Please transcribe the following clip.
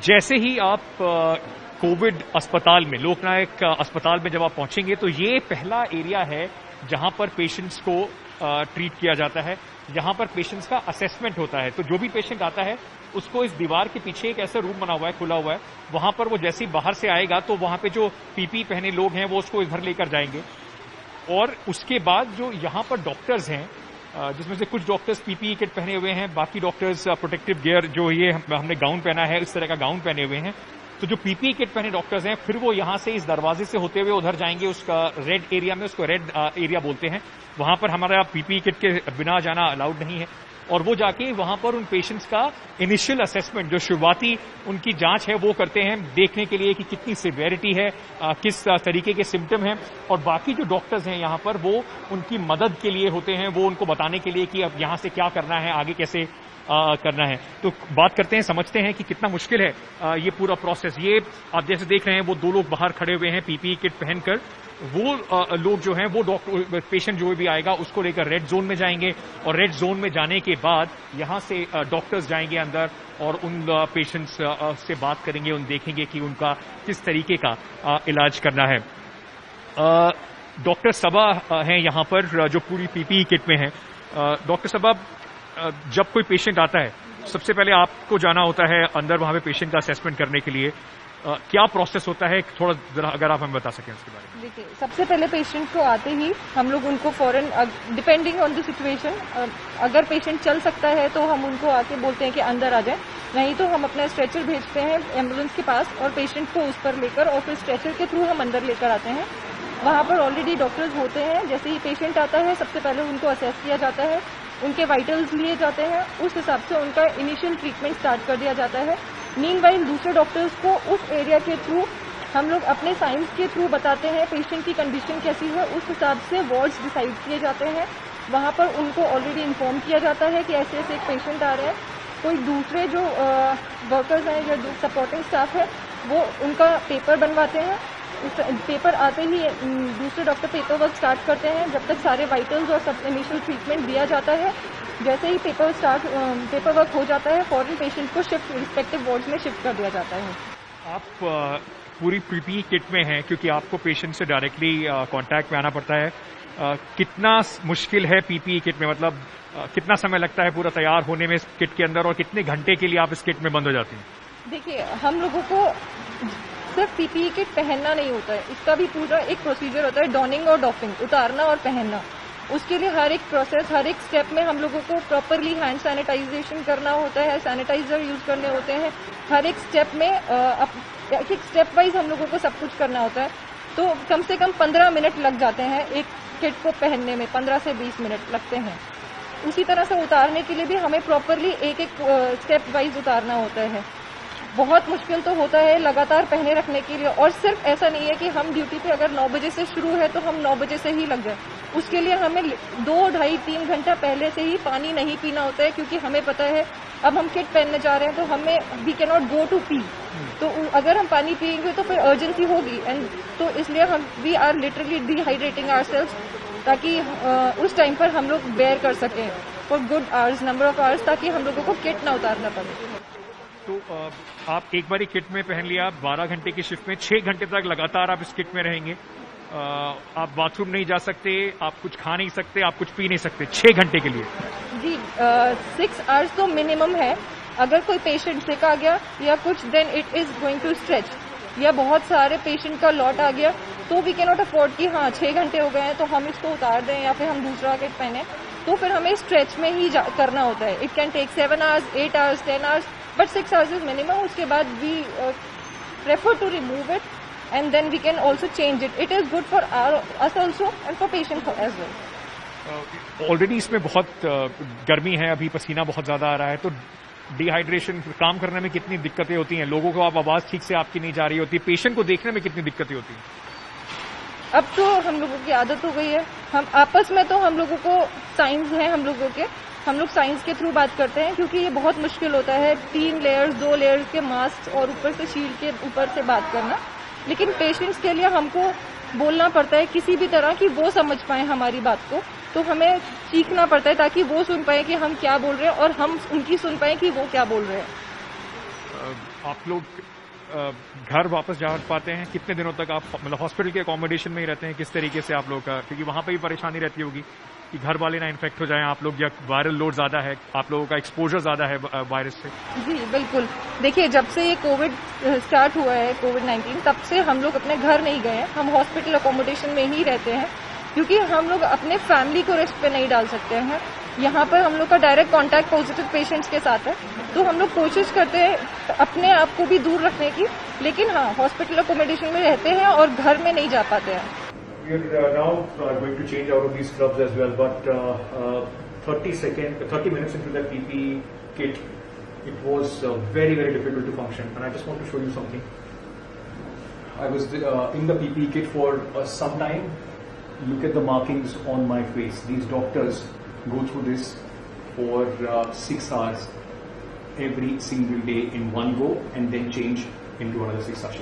जैसे ही आप कोविड अस्पताल में, लोकनायक अस्पताल में जब आप पहुंचेंगे तो ये पहला एरिया है जहां पर पेशेंट्स को ट्रीट किया जाता है, जहां पर पेशेंट्स का असेसमेंट होता है। तो जो भी पेशेंट आता है उसको इस दीवार के पीछे एक ऐसा रूम बना हुआ है, खुला हुआ है, वहां पर वो जैसे ही बाहर से आएगा तो वहां पे जो पीपी पहने लोग हैं वो उसको इधर लेकर जाएंगे। और उसके बाद जो यहां पर डॉक्टर्स हैं, जिसमें से कुछ डॉक्टर्स पीपीई किट पहने हुए हैं, बाकी डॉक्टर्स प्रोटेक्टिव गियर, जो ये हमने गाउन पहना है, इस तरह का गाउन पहने हुए हैं। तो जो पीपीई किट पहने डॉक्टर्स हैं, फिर वो यहां से इस दरवाजे से होते हुए उधर जाएंगे, उसका रेड एरिया में, उसको रेड एरिया बोलते हैं, वहां पर हमारा पीपीई किट के बिना जाना अलाउड नहीं है। और वो जाके वहां पर उन पेशेंट्स का इनिशियल असेसमेंट, जो शुरुआती उनकी जांच है, वो करते हैं, देखने के लिए कि कितनी सिवियरिटी है, किस तरीके के सिम्टम हैं। और बाकी जो डॉक्टर्स हैं यहां पर, वो उनकी मदद के लिए होते हैं, वो उनको बताने के लिए कि अब यहां से क्या करना है, आगे कैसे करना है। तो बात करते हैं, समझते हैं कि कितना मुश्किल है ये पूरा प्रोसेस। ये आप जैसे देख रहे हैं, वो दो लोग बाहर खड़े हुए हैं पीपीई किट पहनकर। वो लोग जो हैं, वो डॉक्टर, पेशेंट जो भी आएगा उसको लेकर रेड जोन में जाएंगे, और रेड जोन में जाने के बाद यहां से डॉक्टर्स जाएंगे अंदर और उन पेशेंट्स से बात करेंगे, उन देखेंगे कि उनका किस तरीके का इलाज करना है। डॉक्टर सबा हैं यहां पर, जो पूरी पीपीई किट में है। डॉक्टर सबा, जब कोई पेशेंट आता है, सबसे पहले आपको जाना होता है अंदर, वहां पे पेशेंट का असेसमेंट करने के लिए। क्या प्रोसेस होता है, थोड़ा जरा अगर आप हमें बता सकें उसके बारे में। देखिए, सबसे पहले पेशेंट को आते ही हम लोग उनको फौरन, डिपेंडिंग ऑन द सिचुएशन, अगर पेशेंट चल सकता है तो हम उनको आके बोलते हैं कि अंदर आ जाए, नहीं तो हम अपना स्ट्रेचर भेजते हैं एम्बुलेंस के पास और पेशेंट को उस पर लेकर, और फिर स्ट्रेचर के थ्रू हम अंदर लेकर आते हैं। वहां पर ऑलरेडी डॉक्टर्स होते हैं। जैसे ही पेशेंट आता है, सबसे पहले उनको असेस किया जाता है, उनके वाइटल्स लिए जाते हैं, उस हिसाब से उनका इनिशियल ट्रीटमेंट स्टार्ट कर दिया जाता है। मीनवाइल दूसरे डॉक्टर्स को उस एरिया के थ्रू हम लोग अपने साइंस के थ्रू बताते हैं पेशेंट की कंडीशन कैसी है, उस हिसाब से वार्ड्स डिसाइड किए जाते हैं। वहां पर उनको ऑलरेडी इन्फॉर्म किया जाता है कि ऐसे ऐसे एक पेशेंट आ रहा है। कोई दूसरे जो वर्कर्स हैं या सपोर्टिंग स्टाफ है, वो उनका पेपर बनवाते हैं। उस पेपर आते ही दूसरे डॉक्टर पेपर वर्क स्टार्ट करते हैं, जब तक सारे वाइटल्स और सब इनिशियल ट्रीटमेंट दिया जाता है। जैसे ही पेपर वर्क हो जाता है, फॉरन पेशेंट को रिस्पेक्टिव वार्ड्स में शिफ्ट कर दिया जाता है। आप पूरी पीपीई किट में हैं, क्योंकि आपको पेशेंट से डायरेक्टली कांटेक्ट में आना पड़ता है। कितना मुश्किल है पीपीई किट में, मतलब कितना समय लगता है पूरा तैयार होने में इस किट के अंदर, और कितने घंटे के लिए आप इस किट में बंद हो जाती हैं? देखिए, हम लोगों को सिर्फ पीपीई किट पहनना नहीं होता है, इसका भी पूरा एक प्रोसीजर होता है, डॉनिंग और डॉफिंग, उतारना और पहनना। उसके लिए हर एक प्रोसेस, हर एक स्टेप में हम लोगों को प्रॉपरली हैंड सैनिटाइजेशन करना होता है, सैनिटाइजर यूज करने होते हैं। हर एक स्टेप में एक स्टेप वाइज हम लोगों को सब कुछ करना होता है। तो कम से कम 15 मिनट लग जाते हैं एक किट को पहनने में, 15 से 20 मिनट लगते हैं। उसी तरह से उतारने के लिए भी हमें प्रॉपरली एक एक स्टेप वाइज उतारना होता है। बहुत मुश्किल तो होता है लगातार पहने रखने के लिए। और सिर्फ ऐसा नहीं है कि हम ड्यूटी पे अगर 9 बजे से शुरू है तो हम 9 बजे से ही लग जाए, उसके लिए हमें 2, ढाई, 3 घंटा पहले से ही पानी नहीं पीना होता है, क्योंकि हमें पता है अब हम किट पहनने जा रहे हैं तो हमें we can not go to pee. तो अगर हम पानी पिएंगे तो फिर अर्जेंसी होगी, एंड तो इसलिए हम we are literally dehydrating ourselves, ताकि उस टाइम पर हम लोग बेयर कर सकें for good hours, number of hours, ताकि हम लोगों को किट ना उतारना पड़े। तो आप एक बारी किट में पहन लिया, 12 घंटे की शिफ्ट में 6 घंटे तक लगातार आप इस किट में रहेंगे। आप बाथरूम नहीं जा सकते, आप कुछ खा नहीं सकते, आप कुछ पी नहीं सकते 6 घंटे के लिए। जी, 6 आवर्स तो मिनिमम है। अगर कोई पेशेंट सिक आ गया या कुछ, then it is going to stretch, या बहुत सारे पेशेंट का लॉट आ गया, तो वी कैन नॉट अफोर्ड कि हाँ 6 घंटे हो गए हैं तो हम इसको उतार दें या फिर हम दूसरा किट पहने। तो फिर हमें स्ट्रेच में ही करना होता है। It can take 7 hours, 8 hours, 10 hours, but 6 hours is minimum. उसके बाद we prefer to remove it and then we can also change it. It is good for us also and for patient as well. Already इसमें बहुत गर्मी है, अभी पसीना बहुत ज्यादा आ रहा है, तो डिहाइड्रेशन, काम करने में कितनी दिक्कतें होती हैं? लोगों को आप आवाज ठीक से आपकी नहीं जा रही होती, पेशेंट को देखने में कितनी दिक्कतें होती हैं? अब तो हम लोगों की आदत हो गई है। हम आपस में तो हम लोगों को साइंस है हम लोगों के, हम लोग साइंस के थ्रू बात करते हैं, क्योंकि ये बहुत मुश्किल होता है 3 लेयर्स 2 लेयर्स के मास्क और ऊपर से शील्ड के ऊपर से बात करना। लेकिन पेशेंट्स के लिए हमको बोलना पड़ता है किसी भी तरह कि वो समझ पाए हमारी बात को, तो हमें सीखना पड़ता है ताकि वो सुन पाए कि हम क्या बोल रहे हैं और हम उनकी सुन पाए कि वो क्या बोल रहे हैं। आप लोग घर वापस जा पाते हैं? कितने दिनों तक आप मतलब हॉस्पिटल के अकोमोडेशन में ही रहते हैं? किस तरीके से आप लोग का, क्योंकि वहां पे भी परेशानी रहती होगी कि घर वाले ना इन्फेक्ट हो जाएं, आप लोग, या वायरल लोड ज्यादा है, आप लोगों का एक्सपोजर ज्यादा है वायरस से? जी बिल्कुल। देखिए, जब से ये कोविड स्टार्ट हुआ है, कोविड-19, तब से हम लोग अपने घर नहीं गए हैं। हम हॉस्पिटल अकोमोडेशन में ही रहते हैं, क्योंकि हम लोग अपने फैमिली को रिस्क पे नहीं डाल सकते हैं। यहाँ पर हम लोग का डायरेक्ट कांटेक्ट पॉजिटिव पेशेंट्स के साथ है, तो हम लोग कोशिश करते हैं अपने आप को भी दूर रखने की, लेकिन हाँ, हॉस्पिटल अकोमोडेशन में रहते हैं और घर में नहीं जा पाते हैं। We are now going to change out of these scrubs as well, but 30 minutes into the PPE kit, it was very, very difficult to function. And I just want to show you something. I was in the PPE kit for some time. Look at the markings on my face. These doctors go through this for 6 hours every single day in one go, and then change into another 6 hours.